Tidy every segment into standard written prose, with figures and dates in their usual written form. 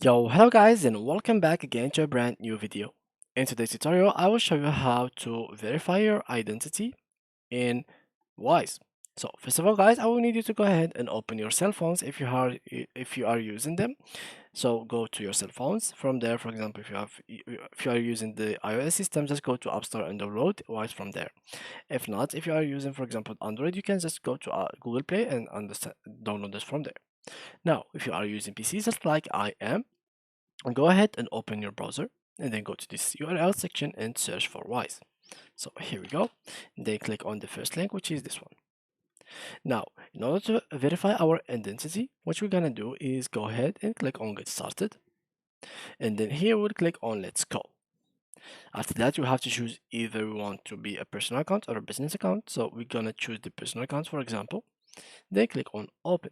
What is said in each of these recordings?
Yo, hello guys and welcome back again to a brand new video. In today's tutorial, I will show you how to verify your identity in Wise. So first of all guys, I will need you to go ahead and open your cell phones if you are using them. So go to your cell phones. From there, for example, if you are using the iOS system, just go to App Store and download Wise from there. If not, if you are using, for example, Android, you can just go to Google Play and download this from there. Now, if you are using PC, just like I am, go ahead and open your browser and then go to this URL section and search for Wise. So here we go. Then click on the first link, which is this one. Now, in order to verify our identity, what we're gonna do is go ahead and click on Get Started, and then here we'll click on Let's Go. After that, you have to choose either we want to be a personal account or a business account. So we're gonna choose the personal account, for example. Then click on Open.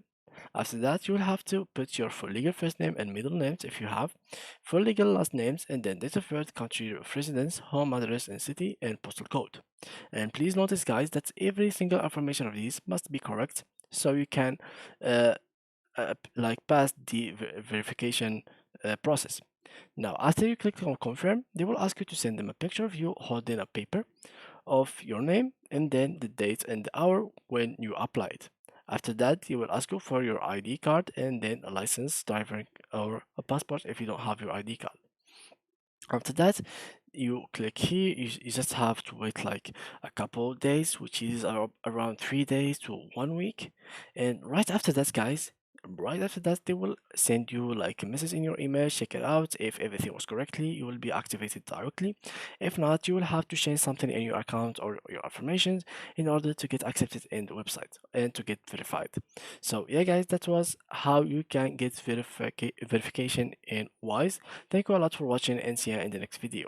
After that, you will have to put your full legal first name and middle names if you have, full legal last names, and then date of birth, country of residence, home address and city, and postal code. And please notice, guys, that every single information of these must be correct so you can uh, pass the verification process. Now, after you click on confirm, they will ask you to send them a picture of you holding a paper of your name and then the date and the hour when you applied. After that, he will ask you for your ID card and then a license, driver, or a passport if you don't have your ID card. After that, you click here. You just have to wait like a couple of days, which is around 3 days to 1 week. And right after that, guys, right after that, they will send you like a message in your email. Check it out. If everything was correctly, you will be activated directly. If not, you will have to change something in your account or your information in order to get accepted in the website and to get verified. So yeah, guys, that was how you can get verification in Wise. Thank you a lot for watching and see you in the next video.